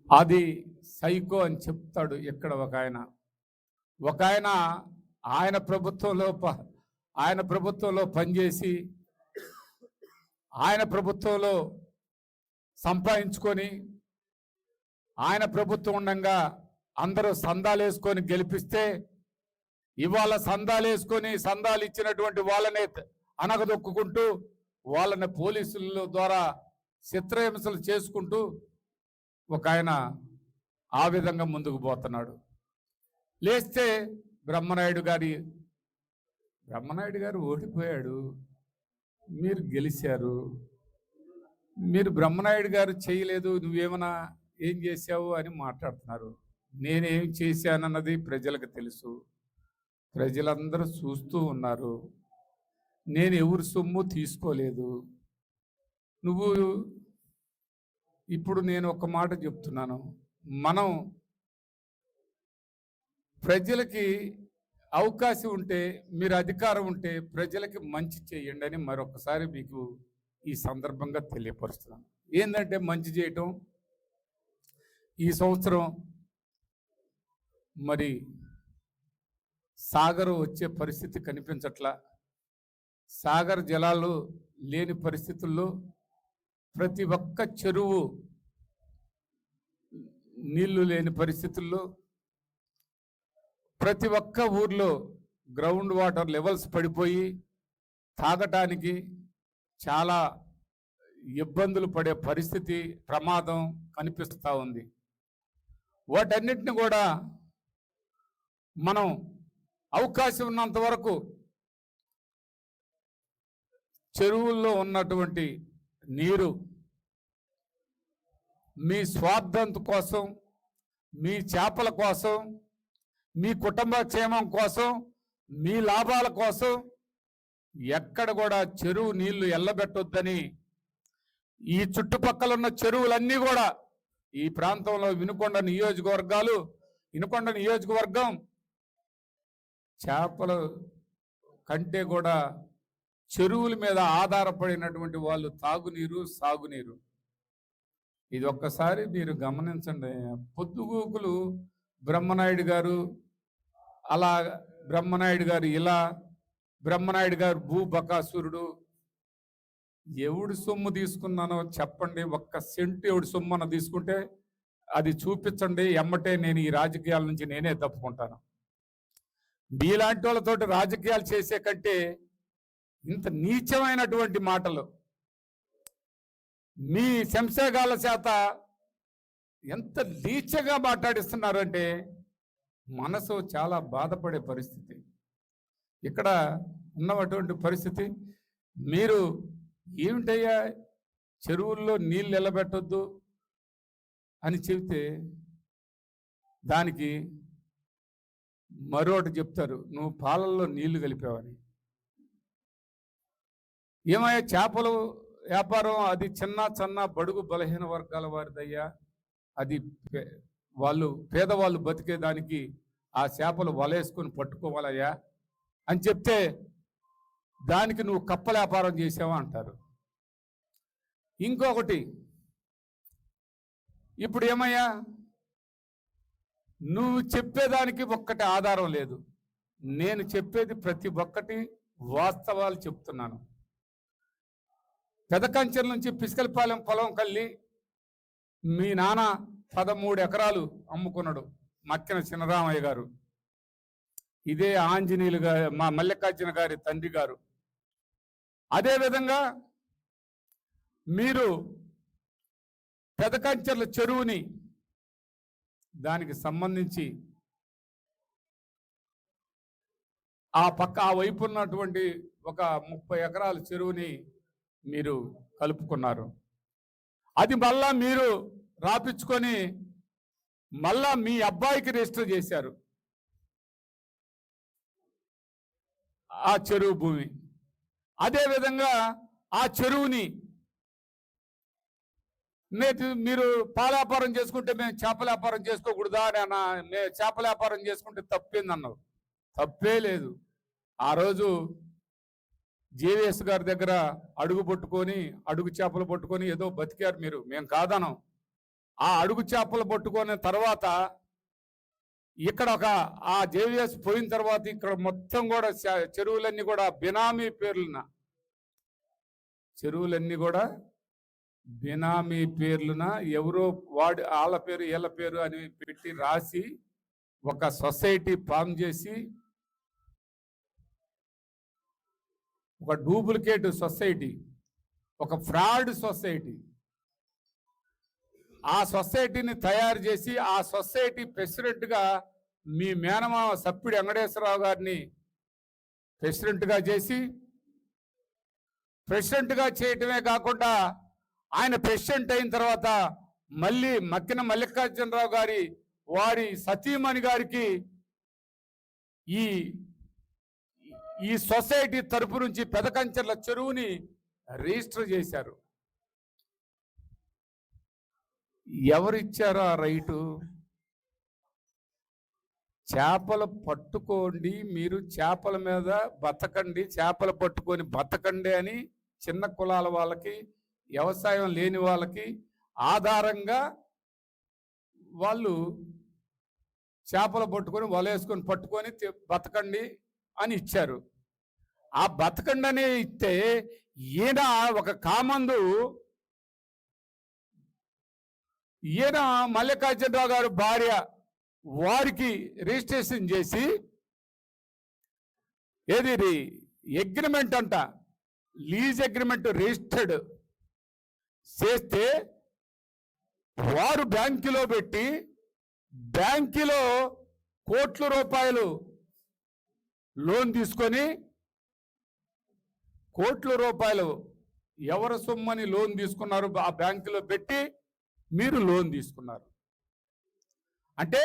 అది సైకో అని చెప్తాడు ఇక్కడ ఒక ఆయన ఆయన ప్రభుత్వంలో పనిచేసి ఆయన ప్రభుత్వంలో సంపాదించుకొని ఆయన ప్రభుత్వం ఉండగా అందరూ సందాలు వేసుకొని గెలిపిస్తే ఇవాళ సందాలు వేసుకొని సందాలు ఇచ్చినటువంటి వాళ్ళనే అనగదొక్కుంటూ వాళ్ళని పోలీసుల ద్వారా చిత్రహింసలు చేసుకుంటూ ఒక ఆయన ఆ విధంగా ముందుకు పోతున్నాడు. లేస్తే బ్రహ్మనాయుడు గారు ఓడిపోయాడు, మీరు గెలిచారు, మీరు బ్రహ్మనాయుడు గారు చేయలేదు, నువ్వేమన్నా ఏం చేశావు అని మాట్లాడుతున్నారు. నేనేం చేశానన్నది ప్రజలకు తెలుసు, ప్రజలందరూ చూస్తూ ఉన్నారు. నేను ఎవరి సొమ్ము తీసుకోలేదు. నువ్వు ఇప్పుడు నేను ఒక మాట చెప్తున్నాను, మనం ప్రజలకి అవకాశం ఉంటే, మీరు అధికారం ఉంటే ప్రజలకి మంచి చేయండి అని మరొకసారి మీకు ఈ సందర్భంగా తెలియపరుస్తున్నాను. ఏంటంటే మంచి చేయటం, ఈ సంవత్సరం మరి సాగర్ వచ్చే పరిస్థితి కనిపించట్లా. సాగర్ జలాలు లేని పరిస్థితుల్లో ప్రతి ఒక్క చెరువు నీళ్లు లేని పరిస్థితుల్లో ప్రతి ఒక్క ఊర్లో గ్రౌండ్ వాటర్ లెవెల్స్ పడిపోయి తాగటానికి చాలా ఇబ్బందులు పడే పరిస్థితి, ప్రమాదం కనిపిస్తూ ఉంది. వాటన్నిటిని కూడా మనం అవకాశం ఉన్నంత వరకు చెరువుల్లో ఉన్నటువంటి నీరు మీ స్వార్థం కోసం, మీ చేపల కోసం, మీ కుటుంబ క్షేమం కోసం, మీ లాభాల కోసం ఎక్కడ కూడా చెరువు నీళ్లు ఎల్లబెట్టొద్దని ఈ చుట్టుపక్కల ఉన్న చెరువులన్నీ కూడా ఈ ప్రాంతంలో వినుకొండ నియోజకవర్గం చేపల కంటే కూడా చెరువుల మీద ఆధారపడినటువంటి వాళ్ళు తాగునీరు, సాగునీరు. ఇది ఒక్కసారి మీరు గమనించండి. పొద్దుగూకులు బ్రహ్మనాయుడు గారు అలా, బ్రహ్మనాయుడు గారు ఇలా, బ్రహ్మనాయుడు గారు భూబకాసురుడు. ఎవడి సొమ్ము తీసుకున్నానో చెప్పండి, ఒక్క సెంటు ఎవడి సొమ్ము అన్న తీసుకుంటే అది చూపించండి, ఎమ్మటే నేను ఈ రాజకీయాల నుంచి నేనే తప్పుకుంటాను. మీలాంటి వాళ్ళతోటి రాజకీయాలు చేసే కంటే ఇంత నీచమైనటువంటి మాటలు మీ శంశాగాల చేత ఎంత నీచగా మాట్లాడిస్తున్నారు అంటే మనసు చాలా బాధపడే పరిస్థితి ఇక్కడ ఉన్నటువంటి పరిస్థితి. మీరు ఏమిటయ్యా చెరువుల్లో నీళ్ళు నిలబెట్టొద్దు అని చెబితే దానికి మరొకటి చెప్తారు, నువ్వు పాలల్లో నీళ్లు కలిపావని. ఏమయ్యా చేపలు వ్యాపారం అది చిన్న బడుగు బలహీన వర్గాల వారిదయ్యా, అది వాళ్ళు పేదవాళ్ళు బతికేదానికి ఆ చేపలు వలేసుకొని పట్టుకోవాలయ్యా అని చెప్తే దానికి నువ్వు కప్పల వ్యాపారం చేసావా అంటారు. ఇంకొకటి, ఇప్పుడు ఏమయ్యా నువ్వు చెప్పేదానికి ఒక్కటి ఆధారం లేదు, నేను చెప్పేది ప్రతి ఒక్కటి వాస్తవాలు చెప్తున్నాను. పెదకంచెల నుంచి పిసికలపాలెం పొలం కల్లి మీ నాన్న 13 ఎకరాలు అమ్ముకున్నాడు, మక్కిన చినరామయ్య గారు. ఇదే ఆంజనేయులు గారు, మా మల్లికార్జున గారి తండ్రి గారు. అదేవిధంగా మీరు పెదకంచెర్ల చెరువుని దానికి సంబంధించి ఆ వైపు ఉన్నటువంటి ఒక 30 ఎకరాల చెరువుని మీరు కలుపుకున్నారు. అది మళ్ళా మీరు రాపించుకొని మళ్ళా మీ అబ్బాయికి రిజిస్టర్ చేశారు ఆ చెరువు భూమి. అదేవిధంగా ఆ చెరువుని మీరు పాల వ్యాపారం చేసుకుంటే మేము చేపల వ్యాపారం చేసుకోకూడదా అని మేము చేపల వ్యాపారం చేసుకుంటే తప్పేందన్నావు. తప్పే లేదు. ఆ రోజు జేవీఎస్ గారి దగ్గర అడుగు చేపలు పట్టుకొని ఏదో బతికారు మీరు, మేము కాదనం. ఆ అడుగు చేపలు పట్టుకున్న తర్వాత ఇక్కడ ఆ జేవిఎస్ పోయిన తర్వాత ఇక్కడ మొత్తం కూడా చెరువులన్నీ కూడా బినామీ పేర్లున ఎవరో వాళ్ళ పేరు వీళ్ళ పేరు అని పెట్టి రాసి ఒక సొసైటీ ఫామ్ చేసి ఒక డూప్లికేట్ సొసైటీ, ఒక ఫ్రాడ్ సొసైటీ, ఆ సొసైటీని తయారు చేసి ఆ సొసైటీ ప్రెసిడెంట్గా మీ మేనమామ సప్పిడి వెంకటేశ్వరరావు గారిని ప్రెసిడెంట్గా చేసి, ప్రెసిడెంట్గా చేయటమే కాకుండా ఆయన ప్రెసిడెంట్ అయిన తర్వాత మళ్ళీ మక్కిన మల్లికార్జునరావు గారి వారి సతీమణి గారికి ఈ సొసైటీ తరపు నుంచి పెదకంచెర్ల చెరువుని రిజిస్టర్ చేశారు. ఎవరిచ్చారో ఆ రైటు? చేపలు పట్టుకోండి, మీరు చేపల మీద బతకండి, చేపలు పట్టుకొని బతకండి అని చిన్న కులాల వాళ్ళకి, వ్యవసాయం లేని వాళ్ళకి ఆధారంగా వాళ్ళు చేపలు పట్టుకొని వలేసుకొని పట్టుకొని బతకండి అని ఇచ్చారు. ఆ బతకండి అని ఇస్తే ఈయన ఒక కామందు, ఈయన మల్లికార్జునరావు గారు భార్య వారికి రిజిస్ట్రేషన్ చేసి ఏది అగ్రిమెంట్ అంట, లీజ్ అగ్రిమెంట్ రిజిస్టర్డ్ చేస్తే వారు బ్యాంకులో పెట్టి బ్యాంకులో కోట్ల రూపాయలు లోన్ తీసుకొని, కోట్ల రూపాయలు ఎవరి సొమ్మని లోన్ తీసుకున్నారు ఆ బ్యాంకులో పెట్టి మీరు లోన్ తీసుకున్నారు అంటే